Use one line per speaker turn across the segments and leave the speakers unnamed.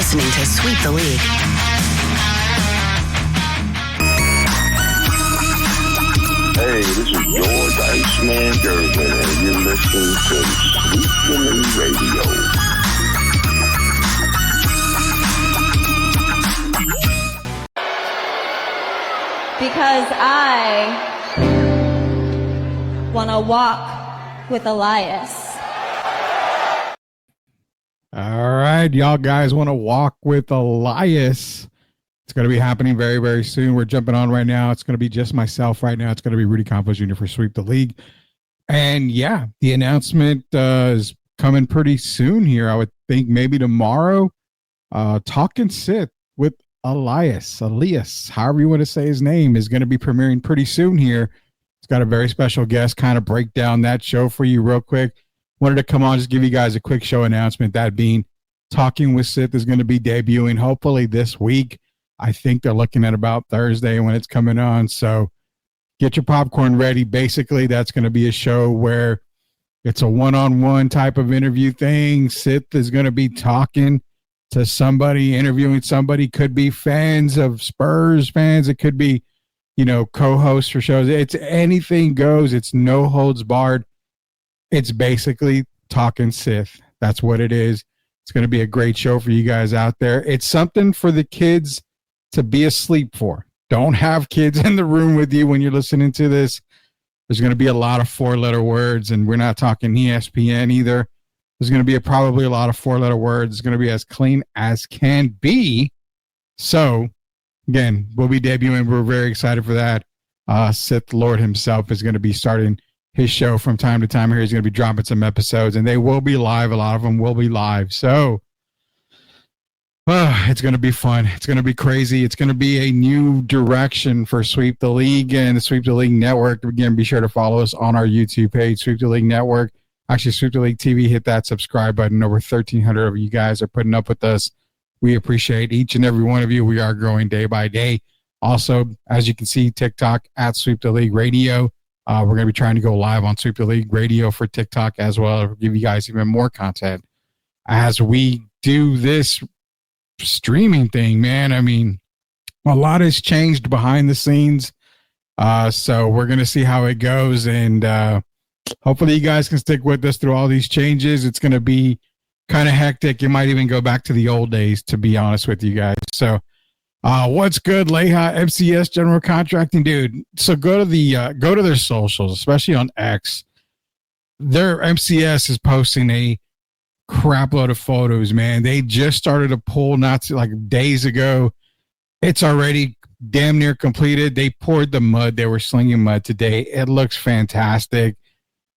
listening to Sweep the League.
Hey, this is George Iceman Gervin, and you're listening to Sweep the League Radio.
Because I want to walk with Elias.
All right, y'all guys want to walk with Elias. It's going to be happening very, very soon. We're jumping on right now. It's going to be just myself right now. It's going to be Rudy Campos Jr. for Sweep the League. And yeah, the announcement is coming pretty soon here. I would think maybe tomorrow. Talk and Sit with Elias, however you want to say his name, is going to be premiering pretty soon here. It's got a very special guest, kind of break down that show for you real quick. Wanted to come on, just give you guys a quick show announcement. That being Talking with Sith is going to be debuting hopefully this week. I think they're looking at about Thursday when it's coming on. So get your popcorn ready. Basically, that's going to be a show where it's a one-on-one type of interview thing. Sith is going to be talking to somebody, interviewing somebody. Could be fans of Spurs fans. It could be, co-hosts for shows. It's anything goes. It's no holds barred. It's basically Talking Sith. That's what it is. It's going to be a great show for you guys out there. It's something for the kids to be asleep for. Don't have kids in the room with you when you're listening to this. There's going to be a lot of four-letter words, and we're not talking ESPN either. There's going to be probably a lot of four-letter words. It's going to be as clean as can be. So, again, we'll be debuting. We're very excited for that. Sith Lord himself is going to be starting his show from time to time here. He's going to be dropping some episodes, and they will be live. A lot of them will be live. So, it's going to be fun. It's going to be crazy. It's going to be a new direction for Sweep the League and the Sweep the League Network. Again, be sure to follow us on our YouTube page, Sweep the League Network. Actually, Sweep the League TV, hit that subscribe button. Over 1,300 of you guys are putting up with us. We appreciate each and every one of you. We are growing day by day. Also, as you can see, TikTok at Sweep the League Radio. We're going to be trying to go live on Sweep the League Radio for TikTok as well. It'll give you guys even more content as we do this streaming thing, man. I mean, a lot has changed behind the scenes. So we're going to see how it goes. And hopefully you guys can stick with us through all these changes. It's going to be kind of hectic. You might even go back to the old days, to be honest with you guys. So what's good, Leha, MCS General Contracting, dude? So go to their socials, especially on X. Their MCS is posting a crap load of photos, man. They just started a pool days ago. It's already damn near completed. They poured the mud. They were slinging mud today. It looks fantastic.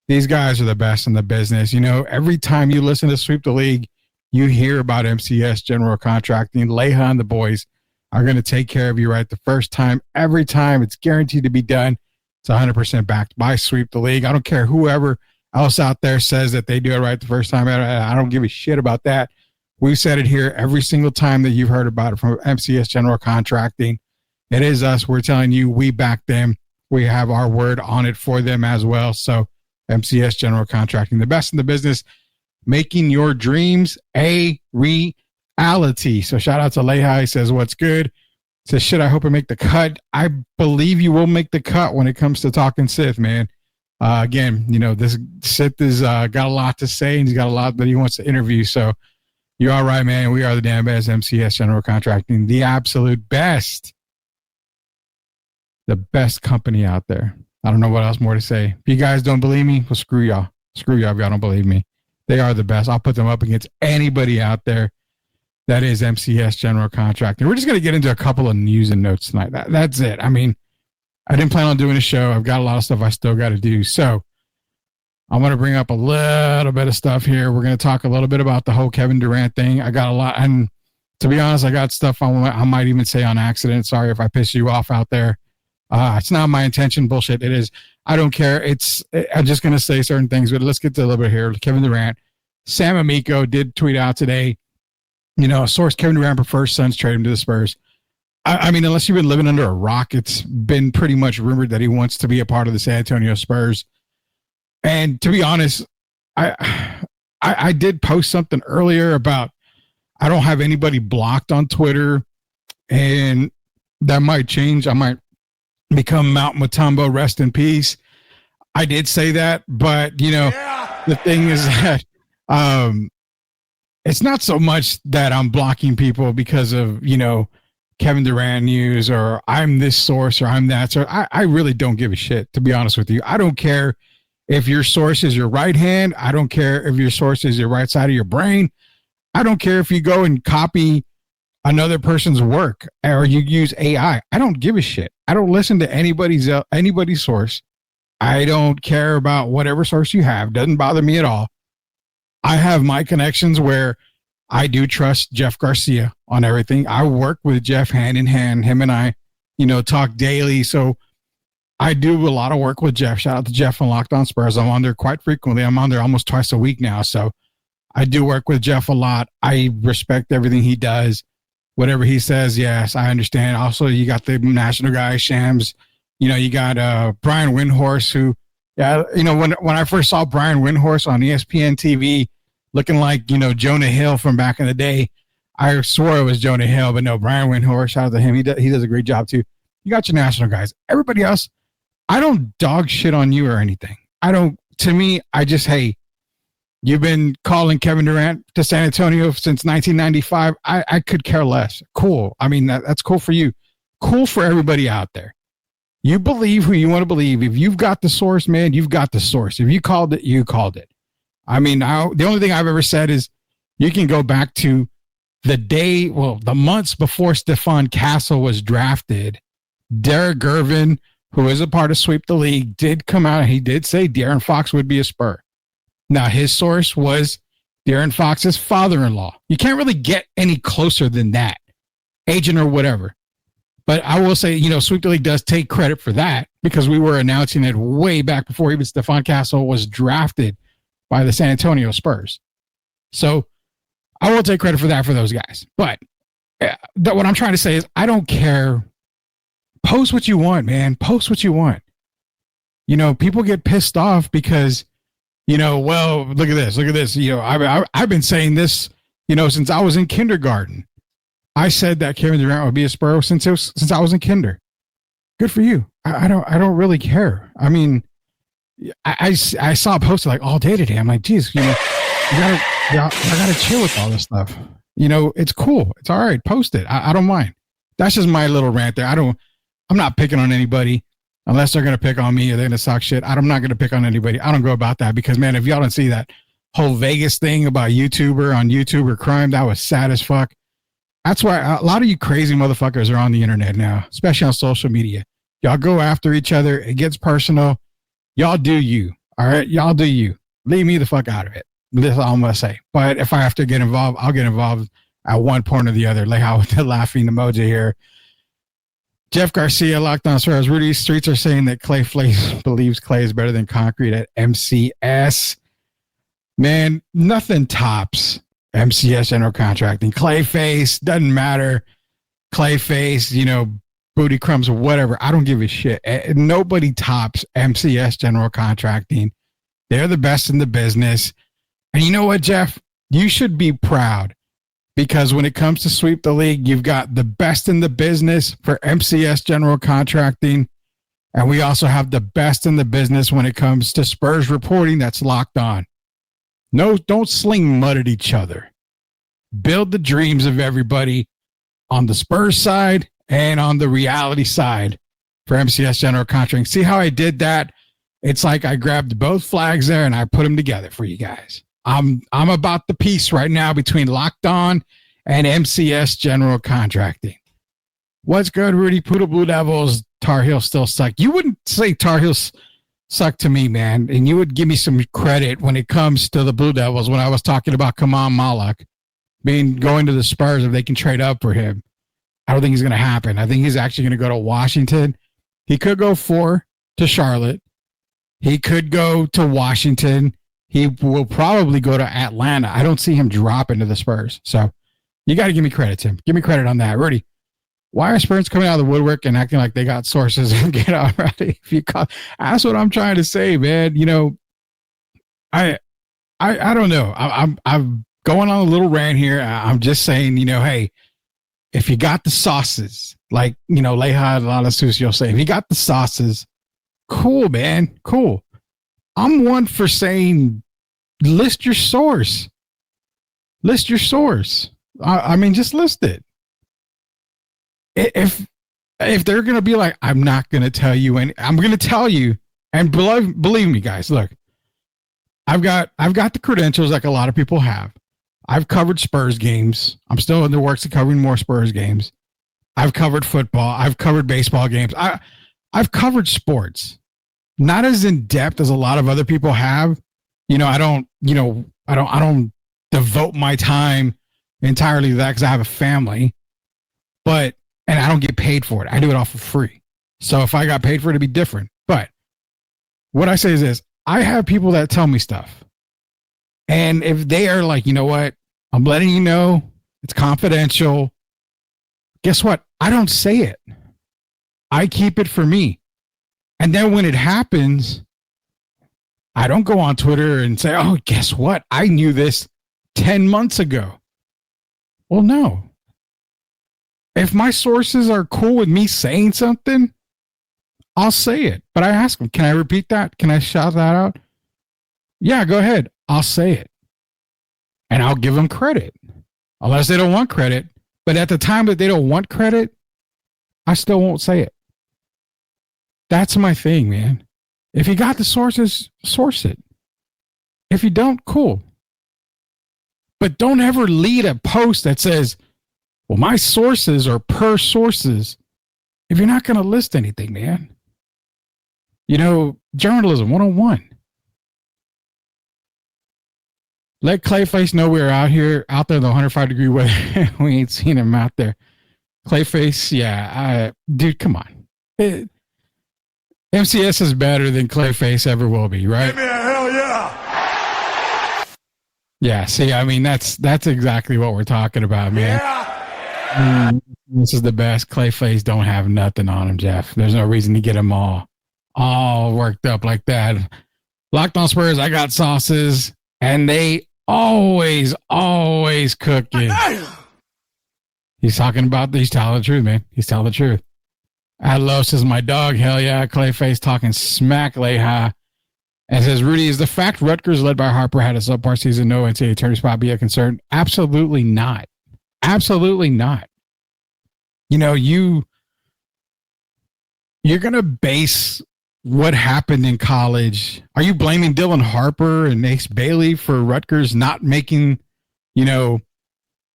These guys are the best in the business. Every time you listen to Sweep the League, you hear about MCS General Contracting. Leha and the boys are going to take care of you right the first time. Every time, it's guaranteed to be done. It's 100% backed by Sweep the League. I don't care whoever else out there says that they do it right the first time. I don't give a shit about that. We've said it here every single time that you've heard about it from MCS General Contracting. It is us. We're telling you, we back them. We have our word on it for them as well. So MCS General Contracting, the best in the business, making your dreams a reality. So shout out to Lehi. He says, what's good? Says, shit, I hope I make the cut. I believe you will make the cut when it comes to Talking Sith, man. Again, this Sith has got a lot to say, and he's got a lot that he wants to interview. So you're all right, man. We are the damn best. MCS General Contracting, the absolute best. The best company out there. I don't know what else more to say. If you guys don't believe me, well, screw y'all. Screw y'all if y'all don't believe me. They are the best. I'll put them up against anybody out there. That is MCS General Contracting. We're just going to get into a couple of news and notes tonight. That's it. I mean, I didn't plan on doing a show. I've got a lot of stuff I still got to do. So I'm going to bring up a little bit of stuff here. We're going to talk a little bit about the whole Kevin Durant thing. I got a lot. And to be honest, I got stuff I might even say on accident. Sorry if I piss you off out there. It's not my intention. Bullshit. It is. I don't care. I'm just going to say certain things, but let's get to a little bit here. Kevin Durant. Sam Amico did tweet out today, a source, Kevin Durant prefers Suns trade him to the Spurs. I mean, unless you've been living under a rock, it's been pretty much rumored that he wants to be a part of the San Antonio Spurs. And to be honest, I did post something earlier about I don't have anybody blocked on Twitter, and that might change. I might become Mount Mutombo, rest in peace. I did say that, but you know, the thing is that it's not so much that I'm blocking people because of, you know, Kevin Durant news or I'm this source or I'm that source. I really don't give a shit, to be honest with you. I don't care if your source is your right hand. I don't care if your source is your right side of your brain. I don't care if you go and copy another person's work or you use AI. I don't give a shit. I don't listen to anybody's source. I don't care about whatever source you have. Doesn't bother me at all. I have my connections where I do trust Jeff Garcia on everything. I work with Jeff hand in hand. Him and I, you know, talk daily. So I do a lot of work with Jeff. Shout out to Jeff and Locked On Spurs. I'm on there quite frequently. I'm on there almost twice a week now. So I do work with Jeff a lot. I respect everything he does. Whatever he says, yes, I understand. Also, you got the national guy, Shams. You know, you got Brian Windhorst, who, yeah, you know, when I first saw Brian Windhorst on ESPN TV looking like, you know, Jonah Hill from back in the day, I swore it was Jonah Hill, but no, Brian Windhorst, shout out to him. He does a great job too. You got your national guys. Everybody else, I don't dog shit on you or anything. To me, I just, hey, you've been calling Kevin Durant to San Antonio since 1995. I could care less. Cool. I mean, that's cool for you. Cool for everybody out there. You believe who you want to believe. If you've got the source, man, you've got the source. If you called it, you called it. I mean, the only thing I've ever said is you can go back to the months before Stephon Castle was drafted. Derek Gervin, who is a part of Sweep the League, did come out and he did say De'Aaron Fox would be a Spur. Now, his source was De'Aaron Fox's father-in-law. You can't really get any closer than that, agent or whatever. But I will say, you know, Sweep the League does take credit for that because we were announcing it way back before even Stephon Castle was drafted by the San Antonio Spurs. So I will take credit for that for those guys. But what I'm trying to say is I don't care. Post what you want, man. Post what you want. You know, people get pissed off because, you know, well, look at this. You know, I've been saying this, you know, since I was in kindergarten. I said that Kevin Durant would be a Spur since I was in kinder. Good for you. I don't really care. I mean, I saw a post like all day today. I'm like, geez, you know, I gotta chill with all this stuff. You know, it's cool. It's all right. Post it. I don't mind. That's just my little rant there. I'm not picking on anybody unless they're gonna pick on me or they're gonna talk shit. I'm not gonna pick on anybody. I don't go about that because, man, if y'all don't see that whole Vegas thing about YouTuber crime, that was sad as fuck. That's why a lot of you crazy motherfuckers are on the internet now, especially on social media. Y'all go after each other. It gets personal. Y'all do you. All right. Y'all do you. Leave me the fuck out of it. That's all I'm going to say. But if I have to get involved, I'll get involved at one point or the other. Like how with the laughing emoji here. Jeff Garcia, Locked On Spurs. Rudy Streets are saying that Clay believes Clay is better than concrete at MCS. Man, nothing tops MCS General Contracting. Clayface, doesn't matter. Clayface, you know, booty crumbs or whatever. I don't give a shit. Nobody tops MCS General Contracting. They're the best in the business. And you know what, Jeff? You should be proud because when it comes to Sweep the League, you've got the best in the business for MCS General Contracting. And we also have the best in the business when it comes to Spurs reporting. That's Locked On. No, don't sling mud at each other. Build the dreams of everybody on the Spurs side and on the reality side for MCS General Contracting. See how I did that? It's like I grabbed both flags there and I put them together for you guys. I'm about the peace right now between Locked On and MCS General Contracting. What's good, Rudy? Poodle Blue Devils. Tar Heels still suck. You wouldn't say Tar Heels suck to me, man. And you would give me some credit when it comes to the Blue Devils when I was talking about Kamal Malak going to the Spurs if they can trade up for him. I don't think he's going to happen. I think he's actually going to go to Washington. He could go 4 to Charlotte. He could go to Washington. He will probably go to Atlanta. I don't see him dropping to the Spurs. So you got to give me credit, Tim. Give me credit on that. Rudy, why are Spurs coming out of the woodwork and acting like they got sources and get out right? That's what I'm trying to say, man. You know, I don't know. going on a little rant here. I'm just saying, hey, if you got the sauces, like, Leija Lala Sucio say, if you got the sauces, cool, man, cool. I'm one for saying, list your source. List your source. I mean, just list it. If they're going to be like, I'm not going to tell you any, I'm going to tell you, and believe me, guys, look, I've got the credentials like a lot of people have. I've covered Spurs games. I'm still in the works of covering more Spurs games. I've covered football. I've covered baseball games. I've covered sports, not as in depth as a lot of other people have. I don't devote my time entirely to that because I have a family, and I don't get paid for it. I do it all for free. So if I got paid for it, it'd be different. But what I say is this: I have people that tell me stuff, and if they are like, you know what, I'm letting you know it's confidential. Guess what? I don't say it. I keep it for me. And then when it happens, I don't go on Twitter and say, oh, guess what? I knew this 10 months ago. Well, no. If my sources are cool with me saying something, I'll say it. But I ask them, can I repeat that? Can I shout that out? Yeah, go ahead. I'll say it. And I'll give them credit. Unless they don't want credit. But at the time that they don't want credit, I still won't say it. That's my thing, man. If you got the sources, source it. If you don't, cool. But don't ever lead a post that says, well, my sources are per sources. If you're not going to list anything, man. Journalism 101. Let Clayface know we're out there in the 105-degree weather. We ain't seen him out there. Clayface, yeah. Dude, come on. MCS is better than Clayface ever will be, right?
Give me a hell yeah.
Yeah, see, I mean, that's exactly what we're talking about, man.
Yeah.
This is the best. Clayface don't have nothing on him, Jeff. There's no reason to get him all worked up like that. Locked On Spurs, I got sauces, and they always cooking. He's telling the truth, man. He's telling the truth. Adlos is my dog. Hell yeah. Clayface talking smack, Leija. And says, Rudy, is the fact Rutgers led by Harper had a subpar season no NCAA tournament spot be a concern? Absolutely not. Absolutely not. You're going to base what happened in college. Are you blaming Dylan Harper and Ace Bailey for Rutgers not making, the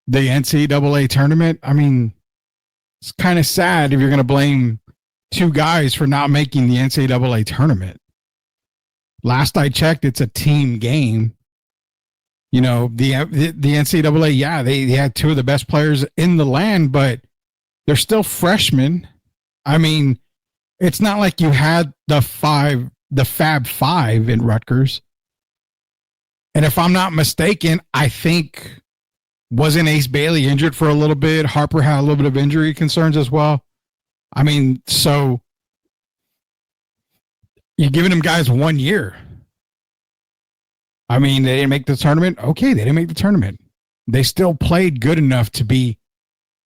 NCAA tournament? I mean, it's kind of sad if you're going to blame two guys for not making the NCAA tournament. Last I checked, it's a team game. The NCAA, yeah, they had two of the best players in the land, but they're still freshmen. I mean, it's not like you had the Fab Five in Rutgers. And if I'm not mistaken, I think wasn't Ace Bailey injured for a little bit? Harper had a little bit of injury concerns as well. I mean, so you're giving them guys 1 year. I mean, they didn't make the tournament. Okay, they didn't make the tournament. They still played good enough to be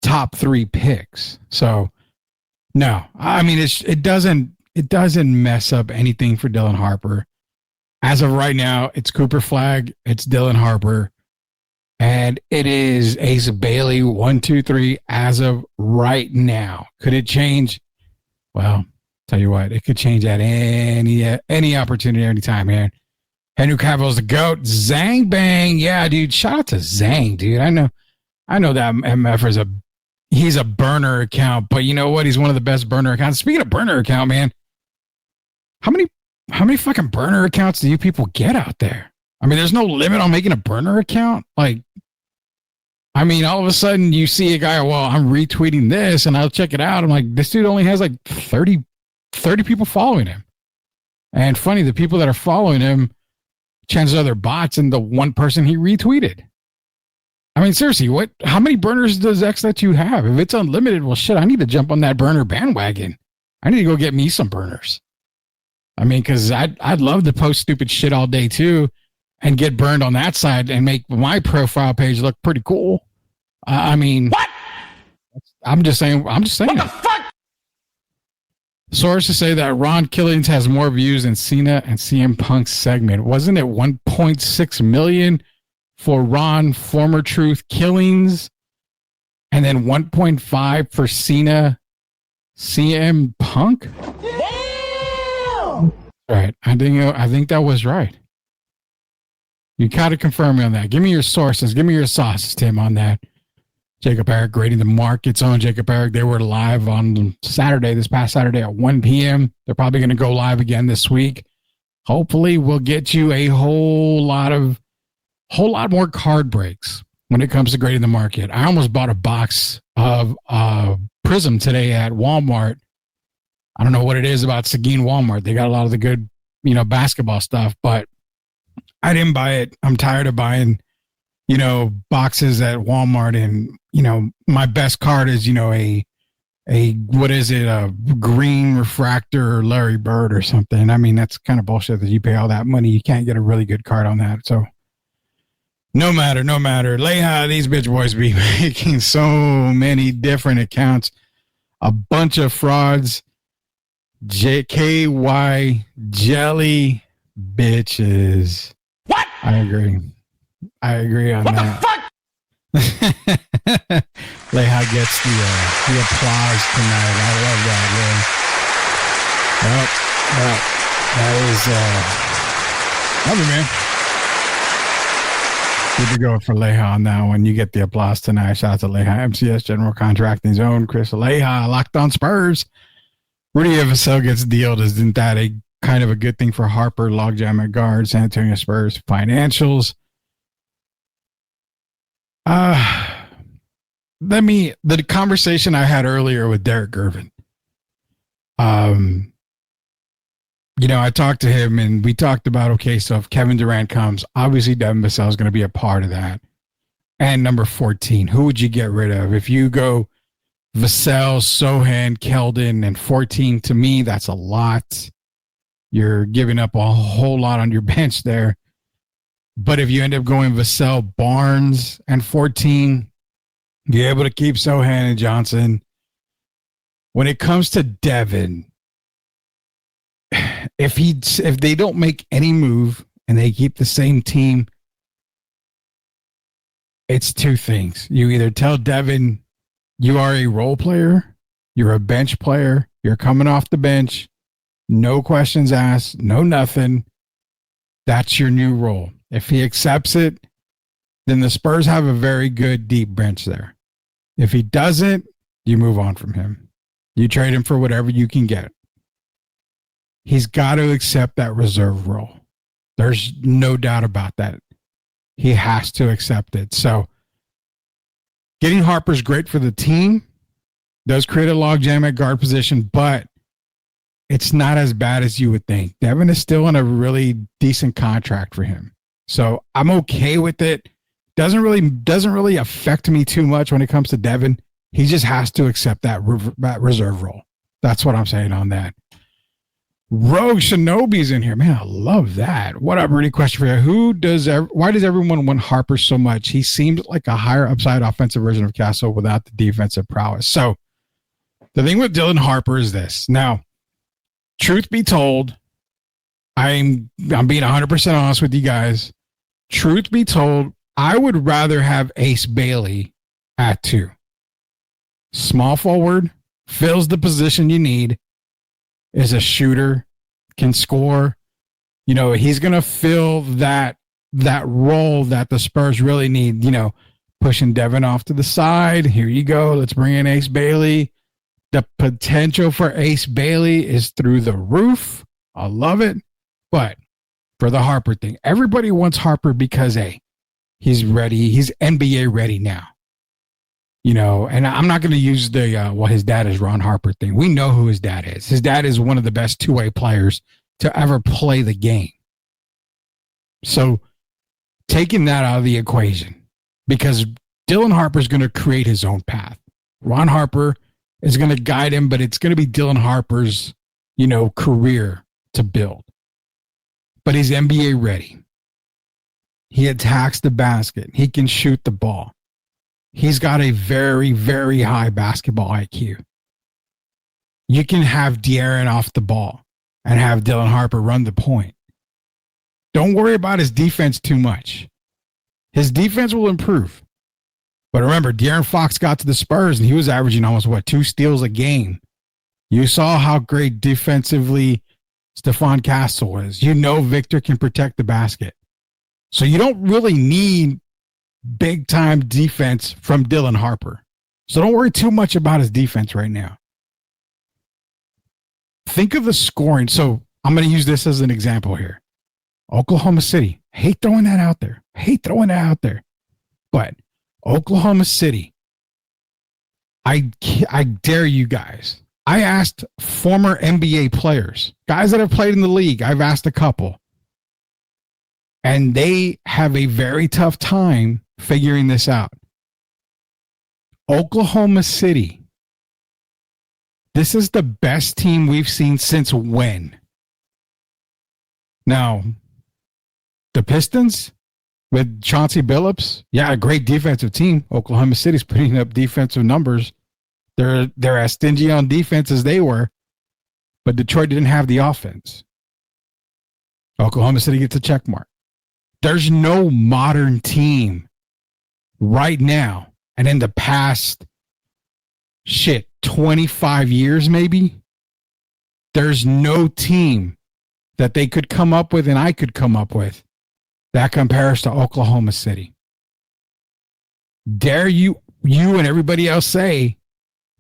top 3 picks. So, no, I mean, it doesn't mess up anything for Dylan Harper. As of right now, it's Cooper Flagg, it's Dylan Harper, and it is Ace Bailey 1, 2, 3 as of right now. Could it change? Well, tell you what, it could change at any opportunity, anytime, man. Henry Cavill's the GOAT. Zang Bang. Yeah, dude. Shout out to Zang, dude. I know that MF he's a burner account, but you know what? He's one of the best burner accounts. Speaking of burner account, man, how many fucking burner accounts do you people get out there? I mean, there's no limit on making a burner account. Like, I mean, all of a sudden you see a guy, well, I'm retweeting this and I'll check it out. I'm like, this dude only has like 30 people following him. And funny, the people that are following him, chances are they're bots and the one person he retweeted. I mean, seriously, how many burners does XNet have? If it's unlimited, well, shit, I need to jump on that burner bandwagon. I need to go get me some burners. I mean, because I'd love to post stupid shit all day too. and get burned on that side and make my profile page look pretty cool. I mean, what? I'm just saying. What the fuck? Sources say that Ron Killings has more views than Cena and CM Punk's segment. Wasn't it 1.6 million for Ron, former Truth Killings, and then 1.5 for Cena, CM Punk? Damn! Right. I think that was right. You gotta confirm me on that. Give me your sources. Give me your sauces, Tim, on that. Jacob Eric grading the market's on Jacob Eric. They were live on Saturday, this past Saturday at 1 p.m. They're probably going to go live again this week. Hopefully we'll get you a whole lot more card breaks when it comes to grading the market. I almost bought a box of Prism today at Walmart. I don't know what it is about Seguin Walmart. They got a lot of the good, basketball stuff, but I didn't buy it. I'm tired of buying boxes at Walmart, and my best card is a green refractor Larry Bird or something. I mean, that's kind of bullshit that you pay all that money, you can't get a really good card on that. So no matter, Leha, these bitch boys be making so many different accounts, a bunch of frauds. JKY jelly bitches. What? I agree on what that. What the fuck? Leha gets the applause tonight. I love that, man. Well, that is love you, man. Good to go for Leha on that one. You get the applause tonight. Shout out to Leha, MCS General Contracting Zone, Chris Leha, Locked On Spurs. Rudy Vassell gets dealed. Isn't that a kind of a good thing for Harper? Logjam at guard, San Antonio Spurs financials. The conversation I had earlier with Derek Gervin. I talked to him and we talked about, okay, so if Kevin Durant comes, obviously Devin Vassell is going to be a part of that. And number 14, who would you get rid of? If you go Vassell, Sohan, Keldon, and 14, to me, that's a lot. You're giving up a whole lot on your bench there. But if you end up going Vassell, Barnes, and 14, you're able to keep Sohan and Johnson. When it comes to Devin, if they don't make any move and they keep the same team, it's two things. You either tell Devin you are a role player, you're a bench player, you're coming off the bench, no questions asked, no nothing. That's your new role. If he accepts it, then the Spurs have a very good deep bench there. If he doesn't, you move on from him. You trade him for whatever you can get. He's got to accept that reserve role. There's no doubt about that. He has to accept it. So getting Harper's great for the team. Does create a logjam at guard position, but it's not as bad as you would think. Devin is still in a really decent contract for him. So I'm okay with it. Doesn't really affect me too much when it comes to Devin. He just has to accept that reserve role. That's what I'm saying on that. Rogue Shinobi's in here. Man, I love that. What up, Rudy? Question for you. Why does everyone want Harper so much? He seems like a higher upside offensive version of Castle without the defensive prowess. So the thing with Dylan Harper is this. Now, truth be told, I'm being 100% honest with you guys. Truth be told, I would rather have Ace Bailey at 2. Small forward, fills the position you need, is a shooter, can score. He's going to fill that role that the Spurs really need, pushing Devin off to the side. Here you go. Let's bring in Ace Bailey. The potential for Ace Bailey is through the roof. I love it. But for the Harper thing, everybody wants Harper because, hey, he's ready. He's NBA ready now. And I'm not going to use his dad is Ron Harper thing. We know who his dad is. His dad is one of the best two-way players to ever play the game. So taking that out of the equation, because Dylan Harper is going to create his own path. Ron Harper is going to guide him, but it's going to be Dylan Harper's, career to build. But he's NBA ready. He attacks the basket. He can shoot the ball. He's got a very, very high basketball IQ. You can have De'Aaron off the ball and have Dylan Harper run the point. Don't worry about his defense too much. His defense will improve. But remember, De'Aaron Fox got to the Spurs and he was averaging almost, 2 steals a game. You saw how great defensively Stephon Castle was. You know Victor can protect the basket. So you don't really need big-time defense from Dylan Harper. So don't worry too much about his defense right now. Think of the scoring. So I'm going to use this as an example here. Oklahoma City. Hate throwing that out there. But Oklahoma City, I dare you guys. I asked former NBA players, guys that have played in the league. I've asked a couple. And they have a very tough time figuring this out. Oklahoma City. This is the best team we've seen since when? Now, the Pistons with Chauncey Billups, a great defensive team. Oklahoma City's putting up defensive numbers. They're as stingy on defense as they were, but Detroit didn't have the offense. Oklahoma City gets a check mark. There's no modern team right now, and in the past, 25 years maybe, there's no team that they could come up with and I could come up with that compares to Oklahoma City. Dare you and everybody else say,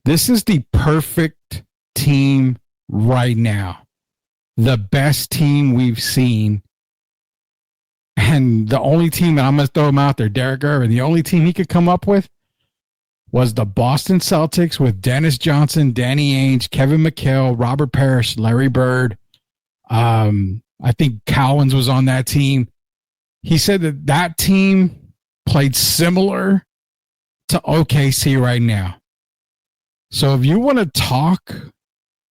this is the perfect team right now. The best team we've seen. And the only team that I'm going to throw him out there, Derek Irvin, the only team he could come up with was the Boston Celtics with Dennis Johnson, Danny Ainge, Kevin McHale, Robert Parrish, Larry Bird. I think Cowens was on that team. He said that team played similar to OKC right now. So if you want to talk,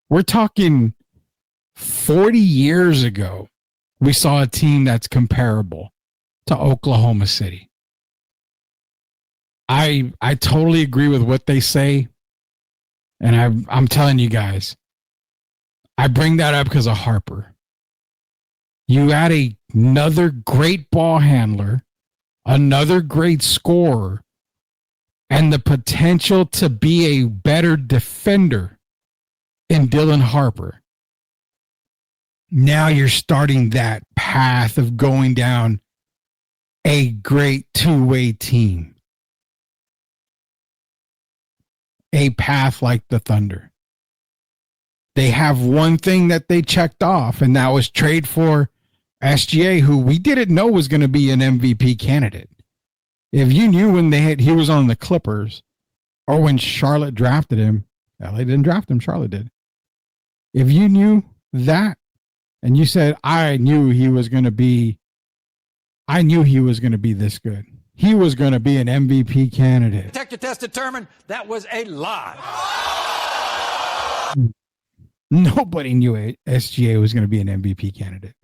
we're talking 40 years ago, we saw a team that's comparable to Oklahoma City. I totally agree with what they say. And I'm telling you guys, I bring that up because of Harper. You add another great ball handler, another great scorer, and the potential to be a better defender in Dylan Harper. Now you're starting that path of going down a great two-way team. A path like the Thunder. They have one thing that they checked off, and that was trade for SGA, who we didn't know was going to be an MVP candidate. If you knew when he was on the Clippers or when Charlotte drafted him, LA didn't draft him, Charlotte did. If you knew that and you said, I knew he was going to be this good. He was going to be an MVP candidate.
Detector test determined that was a lie.
Nobody knew SGA was going to be an MVP candidate.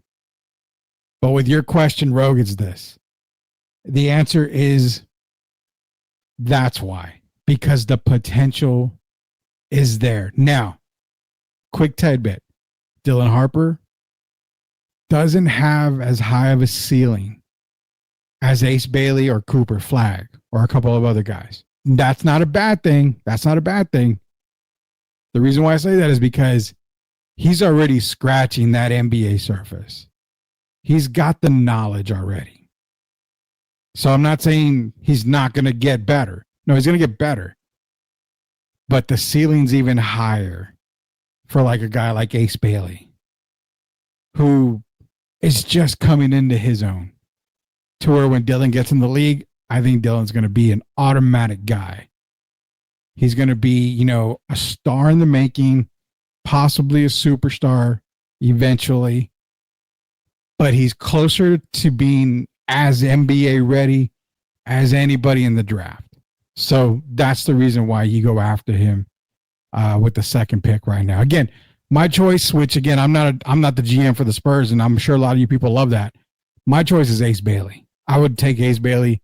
But with your question, Rogue, it's this. The answer is that's why. Because the potential is there. Now, quick tidbit. Dylan Harper doesn't have as high of a ceiling as Ace Bailey or Cooper Flagg or a couple of other guys. That's not a bad thing. That's not a bad thing. The reason why I say that is because he's already scratching that NBA surface. He's got the knowledge already. So I'm not saying he's not going to get better. No, he's going to get better. But the ceiling's even higher for like a guy like Ace Bailey, who is just coming into his own. To where when Dylan gets in the league, I think Dylan's going to be an automatic guy. He's going to be, a star in the making, possibly a superstar eventually. But he's closer to being as NBA ready as anybody in the draft. So that's the reason why you go after him with the second pick right now. Again, my choice, which again, I'm not the GM for the Spurs, and I'm sure a lot of you people love that. My choice is Ace Bailey. I would take Ace Bailey.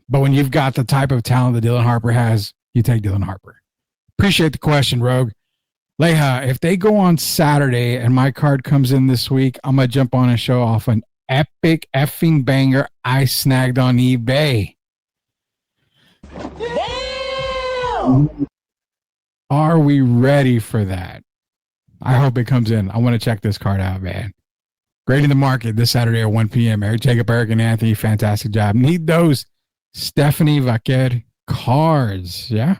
But when you've got the type of talent that Dylan Harper has, you take Dylan Harper. Appreciate the question, Rogue. Leha, if they go on Saturday and my card comes in this week, I'm going to jump on and show off an epic effing banger I snagged on eBay. Damn! Are we ready for that? I hope it comes in. I want to check this card out, man. Great in the market this Saturday at 1 p.m. Eric, Jacob, Eric, and Anthony, fantastic job. Need those Stephanie Vaquer cards. Yeah.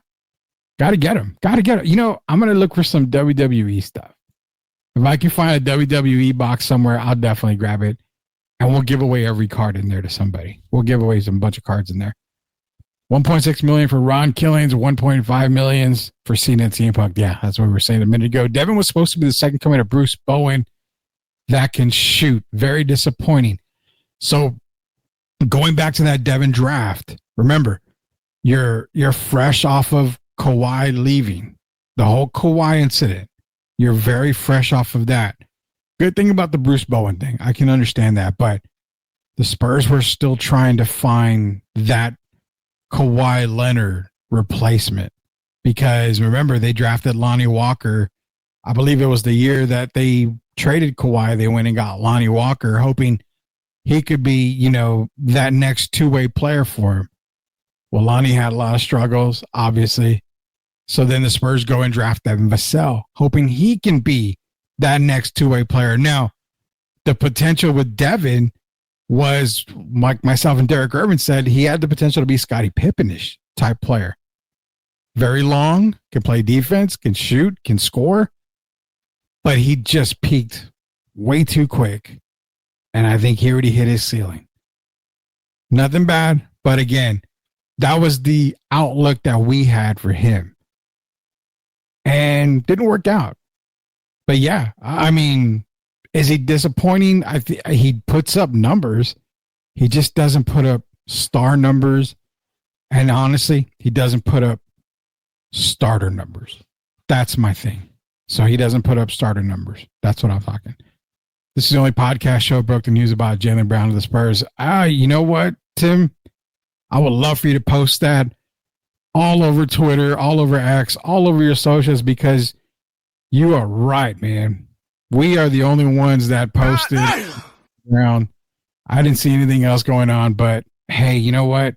Got to get them. Got to get them. You know, I'm going to look for some WWE stuff. If I can find a WWE box somewhere, I'll definitely grab it. And we'll give away every card in there to somebody. We'll give away some bunch of cards in there. 1.6 million for Ron Killings, 1.5 million for Cena and CM Punk. Yeah, that's what we were saying a minute ago. Devin was supposed to be the second coming of Bruce Bowen that can shoot. Very disappointing. So going back to that Devin draft, remember, you're fresh off of Kawhi leaving. The whole Kawhi incident. You're very fresh off of that. Good thing about the Bruce Bowen thing. I can understand that, but the Spurs were still trying to find that Kawhi Leonard replacement because remember they drafted Lonnie Walker. I believe it was the year that they traded Kawhi. They went and got Lonnie Walker, hoping he could be, you know, that next two-way player for him. Well, Lonnie had a lot of struggles, obviously. So then the Spurs go and draft Devin Vassell, hoping he can be that next two-way player. Now, the potential with Devin was, like myself and Derek Irvin said, he had the potential to be Scottie Pippen-ish type player. Very long, can play defense, can shoot, can score. But he just peaked way too quick. And I think he already hit his ceiling. Nothing bad. But again, that was the outlook that we had for him. And didn't work out. But yeah, I mean, is he disappointing? He puts up numbers. He just doesn't put up star numbers. And honestly, he doesn't put up starter numbers. That's my thing. So he doesn't put up starter numbers. That's what I'm talking. This is the only podcast show broke the news about Jaylen Brown to the Spurs. You know what, Tim? I would love for you to post that all over Twitter, all over X, all over your socials, because you are right, man. We are the only ones that posted around. I didn't see anything else going on, but hey, you know what?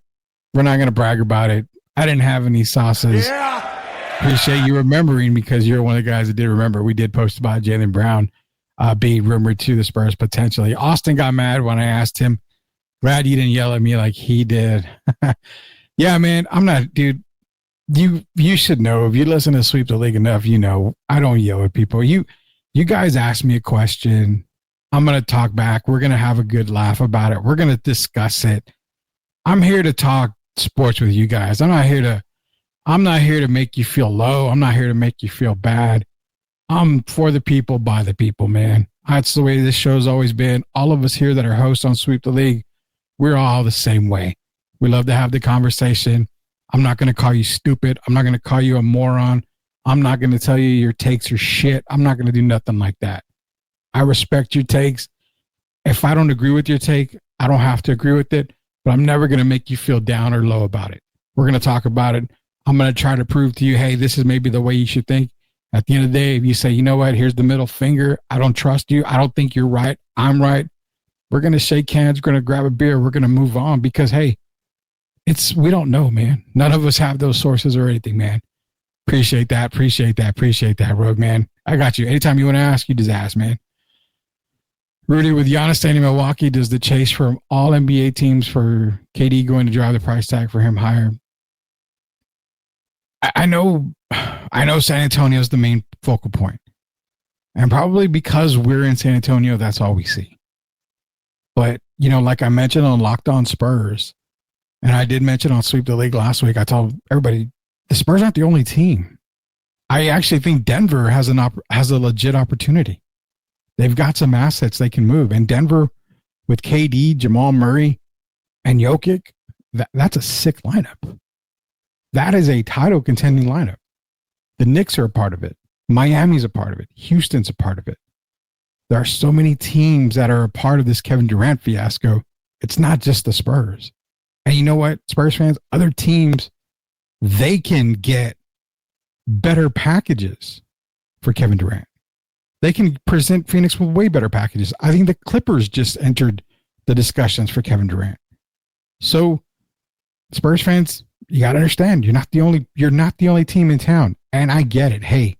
We're not going to brag about it. I didn't have any sauces. Yeah. Appreciate you remembering, because you're one of the guys that did remember. We did post about Jaylen Brown being rumored to the Spurs potentially. Austin got mad when I asked him, Brad, you didn't yell at me like he did. Yeah, man, I'm not, dude. You should know. If you listen to Sweep the League enough, you know I don't yell at people. You guys ask me a question, I'm going to talk back. We're going to have a good laugh about it. We're going to discuss it. I'm here to talk sports with you guys. I'm not here to make you feel low. I'm not here to make you feel bad. I'm for the people, by the people, man. That's the way this show's always been. All of us here that are hosts on Sweep the League, we're all the same way. We love to have the conversation. I'm not going to call you stupid. I'm not going to call you a moron. I'm not going to tell you your takes are shit. I'm not going to do nothing like that. I respect your takes. If I don't agree with your take, I don't have to agree with it, but I'm never going to make you feel down or low about it. We're going to talk about it. I'm going to try to prove to you, hey, this is maybe the way you should think. At the end of the day, if you say, you know what, here's the middle finger. I don't trust you. I don't think you're right. I'm right. We're going to shake hands. We're going to grab a beer. We're going to move on because, hey, we don't know, man. None of us have those sources or anything, man. Appreciate that, Rogue, man. I got you. Anytime you want to ask, you just ask, man. Rudy, with Giannis staying in Milwaukee, does the chase from all NBA teams for KD going to drive the price tag for him higher? I know San Antonio is the main focal point. And probably because we're in San Antonio, that's all we see. But, you know, like I mentioned on Locked On Spurs, and I did mention on Sweep the League last week, I told everybody, the Spurs aren't the only team. I actually think Denver has a legit opportunity. They've got some assets they can move. And Denver, with KD, Jamal Murray, and Jokic, that's a sick lineup. That is a title contending lineup. The Knicks are a part of it. Miami's a part of it. Houston's a part of it. There are so many teams that are a part of this Kevin Durant fiasco It's not just the Spurs. And you know what, Spurs fans, other teams, they can get better packages for Kevin Durant. They can present Phoenix with way better packages. I think the Clippers just entered the discussions for Kevin Durant. So, Spurs fans, you got to understand, you're not the only team in town. And I get it. Hey,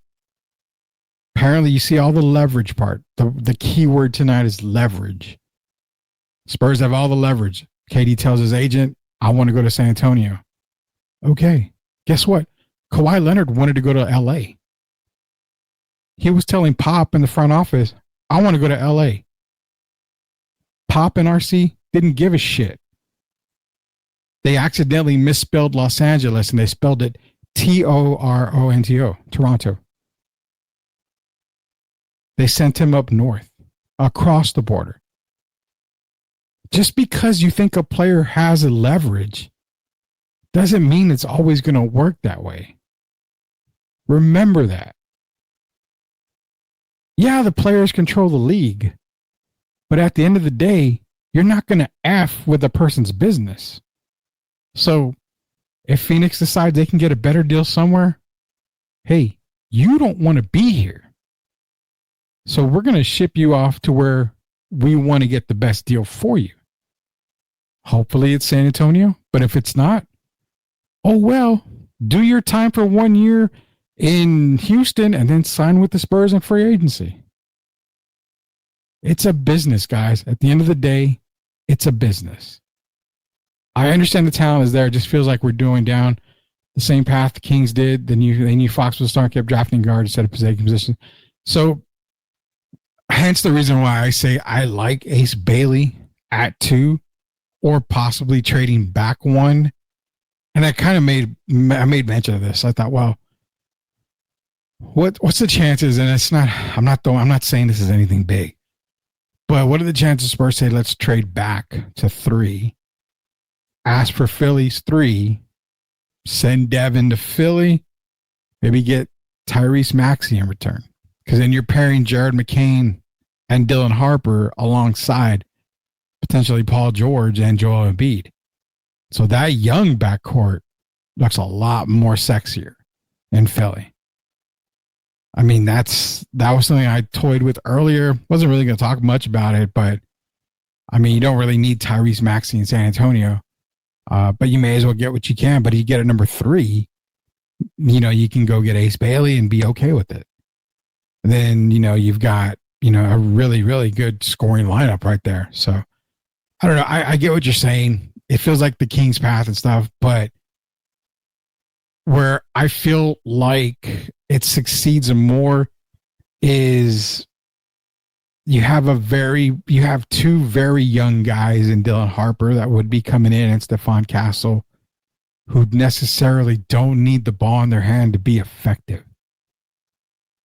apparently you see all the leverage part. The key word tonight is leverage. Spurs have all the leverage. KD tells his agent, I want to go to San Antonio. Okay. Guess what? Kawhi Leonard wanted to go to LA. He was telling Pop in the front office, I want to go to LA. Pop and RC didn't give a shit. They accidentally misspelled Los Angeles and they spelled it Toronto, Toronto. They sent him up north, across the border. Just because you think a player has a leverage doesn't mean it's always going to work that way. Remember that. Yeah, the players control the league, but at the end of the day, you're not going to F with a person's business. So if Phoenix decides they can get a better deal somewhere, hey, you don't want to be here. So we're going to ship you off to where we want to get the best deal for you. Hopefully it's San Antonio, but if it's not, oh well, do your time for 1 year in Houston and then sign with the Spurs in free agency. It's a business, guys. At the end of the day, it's a business. I understand the talent is there. It just feels like we're doing down the same path the Kings did. They knew Fox was starting, kept drafting guards instead of position. So hence the reason why I say I like Ace Bailey at 2 or possibly trading back 1. And I kind of made mention of this. I thought, well, what's the chances? And it's not, I'm not saying this is anything big, but what are the chances Spurs say, let's trade back to 3, ask for Philly's 3, send Devin to Philly, maybe get Tyrese Maxey in return. Because then you're pairing Jared McCain and Dylan Harper alongside potentially Paul George and Joel Embiid. So that young backcourt looks a lot more sexier in Philly. I mean, that was something I toyed with earlier. Wasn't really going to talk much about it, but I mean, you don't really need Tyrese Maxey in San Antonio, but you may as well get what you can. But if you get at number 3, you can go get Ace Bailey and be okay with it. And then, you've got, a really, really good scoring lineup right there. So I don't know. I get what you're saying. It feels like the King's path and stuff, but where I feel like it succeeds more is you have 2 very young guys in Dylan Harper that would be coming in and Stephon Castle, who necessarily don't need the ball in their hand to be effective.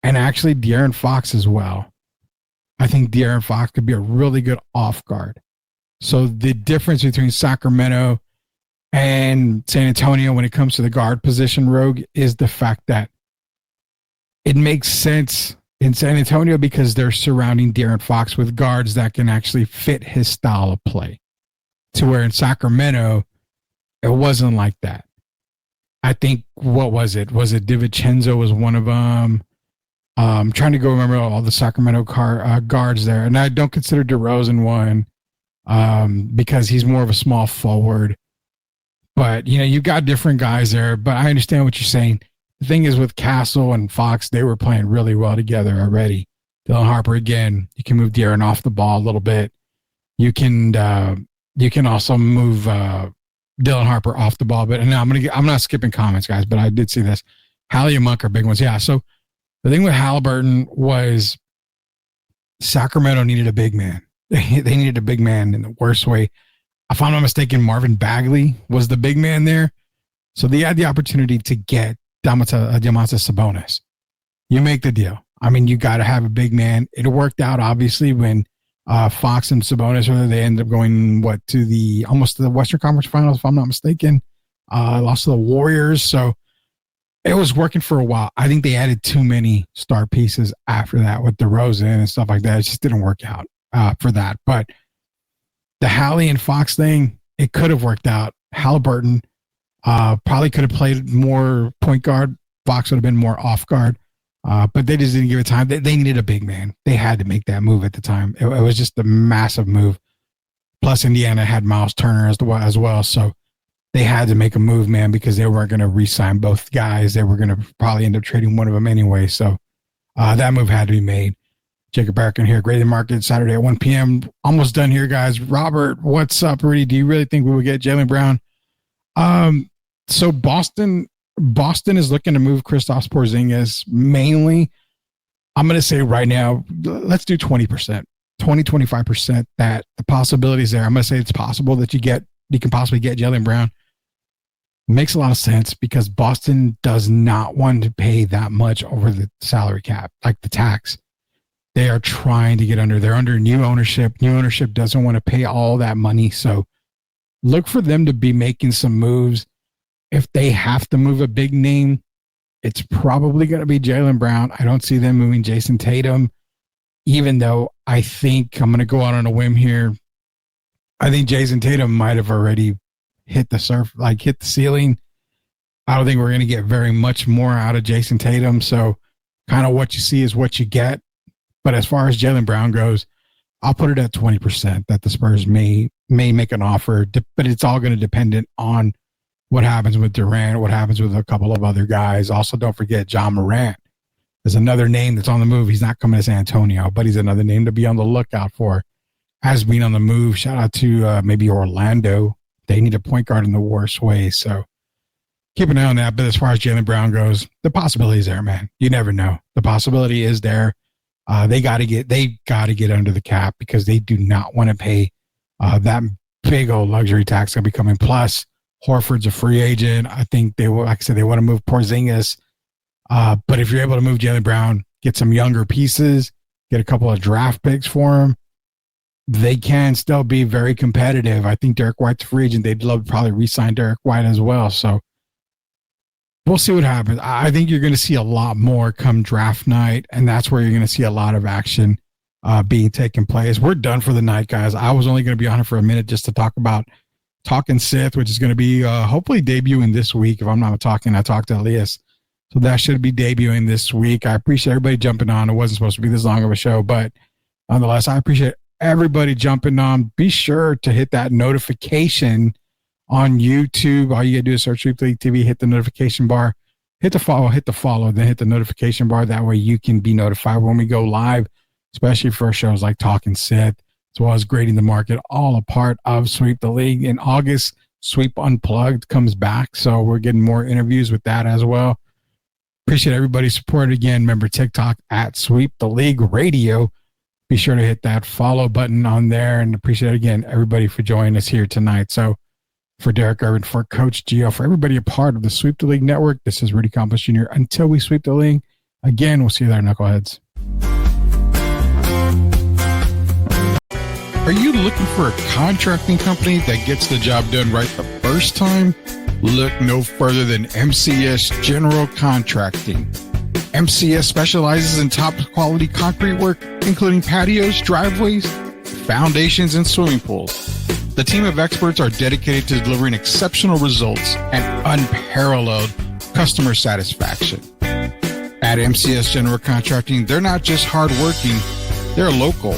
And actually De'Aaron Fox as well. I think De'Aaron Fox could be a really good off guard. So the difference between Sacramento and San Antonio when it comes to the guard position, Rogue, is the fact that it makes sense in San Antonio because they're surrounding De'Aaron Fox with guards that can actually fit his style of play. To where in Sacramento, it wasn't like that. I think, what was it? Was it DiVincenzo was one of them? I'm trying to go remember all the Sacramento guards there. And I don't consider DeRozan one because he's more of a small forward. But, you've got different guys there. But I understand what you're saying. The thing is with Castle and Fox, they were playing really well together already. Dylan Harper, again, you can move De'Aaron off the ball a little bit. You can also move Dylan Harper off the ball. But now I'm not skipping comments, guys, but I did see this. Hallie and Monk are big ones. Yeah. So the thing with Halliburton was Sacramento needed a big man. They needed a big man in the worst way. If I'm not mistaken, Marvin Bagley was the big man there. So they had the opportunity to get Domantas Sabonis. You make the deal. I mean, you got to have a big man. It worked out, obviously, when Fox and Sabonis, they ended up going, almost to the Western Conference Finals, if I'm not mistaken. Lost to the Warriors. So it was working for a while. I think they added too many star pieces after that with DeRozan and stuff like that. It just didn't work out for that. But the Hallie and Fox thing, it could have worked out. Halliburton probably could have played more point guard. Fox would have been more off guard. But they just didn't give it time. They needed a big man. They had to make that move at the time. It was just a massive move. Plus, Indiana had Miles Turner as well. So they had to make a move, man, because they weren't going to re-sign both guys. They were going to probably end up trading one of them anyway. So that move had to be made. Jacob Barkin here, Grady Market, Saturday at 1 p.m. Almost done here, guys. Robert, what's up, Rudy? Do you really think we will get Jaylen Brown? So Boston is looking to move Kristaps Porzingis mainly. I'm going to say right now, let's do 20%, 25%, that the possibility is there. I'm going to say it's possible that you can possibly get Jaylen Brown. Makes a lot of sense because Boston does not want to pay that much over the salary cap, like the tax. They are trying to get under. They're under new ownership. New ownership doesn't want to pay all that money. So look for them to be making some moves. If they have to move a big name, it's probably going to be Jaylen Brown. I don't see them moving Jason Tatum, even though I think I'm going to go out on a whim here. I think Jason Tatum might have already hit the ceiling. I don't think we're going to get very much more out of Jason Tatum. So kind of what you see is what you get. But as far as Jaylen Brown goes, I'll put it at 20% that the Spurs may make an offer, but it's all going to depend on what happens with Durant, what happens with a couple of other guys. Also, don't forget John Morant. There's another name that's on the move. He's not coming to San Antonio, but he's another name to be on the lookout for. Has been on the move. Shout out to maybe Orlando. They need a point guard in the worst way. So keep an eye on that. But as far as Jaylen Brown goes, the possibility is there, man. You never know. The possibility is there. They got to get under the cap because they do not want to pay that big old luxury tax going to be coming. Plus, Horford's a free agent. I think they will, like I said, they want to move Porzingis. But if you're able to move Jaylen Brown, get some younger pieces, get a couple of draft picks for him, they can still be very competitive. I think Derek White's a free agent. They'd love to probably re-sign Derek White as well. So we'll see what happens. I think you're going to see a lot more come draft night, and that's where you're going to see a lot of action being taken place. We're done for the night, guys. I was only going to be on it for a minute just to talk about Talking Sith, which is going to be hopefully debuting this week. If I'm not talking, I talked to Elias. So that should be debuting this week. I appreciate everybody jumping on. It wasn't supposed to be this long of a show, but nonetheless, I appreciate everybody jumping on. Be sure to hit that notification on YouTube. All you gotta do is search Sweep League TV, hit the notification bar, hit the follow, then hit the notification bar. That way you can be notified when we go live, especially for shows like Talking Sith, as well as Grading the Market, all a part of Sweep the League. In August, Sweep Unplugged comes back, so we're getting more interviews with that as well. Appreciate everybody's support. Again, remember TikTok at Sweep the League Radio. Be sure to hit that follow button on there, and appreciate, again, everybody for joining us here tonight. So for Derek Irvin, for Coach Gio, for everybody a part of the Sweep the League Network, this is Rudy Campos Jr. Until we sweep the league, again, we'll see you there, knuckleheads. Are you looking for a contracting company that gets the job done right the first time? Look no further than MCS General Contracting. MCS specializes in top quality concrete work, including patios, driveways, foundations, and swimming pools. The team of experts are dedicated to delivering exceptional results and unparalleled customer satisfaction. At MCS General Contracting, they're not just hardworking, they're local.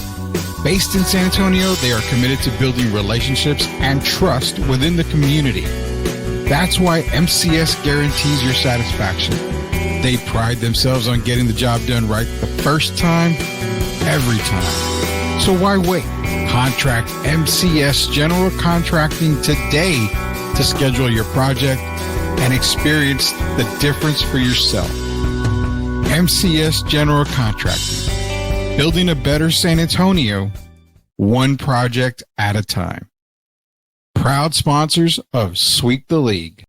Based in San Antonio, they are committed to building relationships and trust within the community. That's why MCS guarantees your satisfaction. They pride themselves on getting the job done right the first time, every time. So why wait? Contract MCS General Contracting today to schedule your project and experience the difference for yourself. MCS General Contracting. Building a better San Antonio, one project at a time. Proud sponsors of Sweep the League.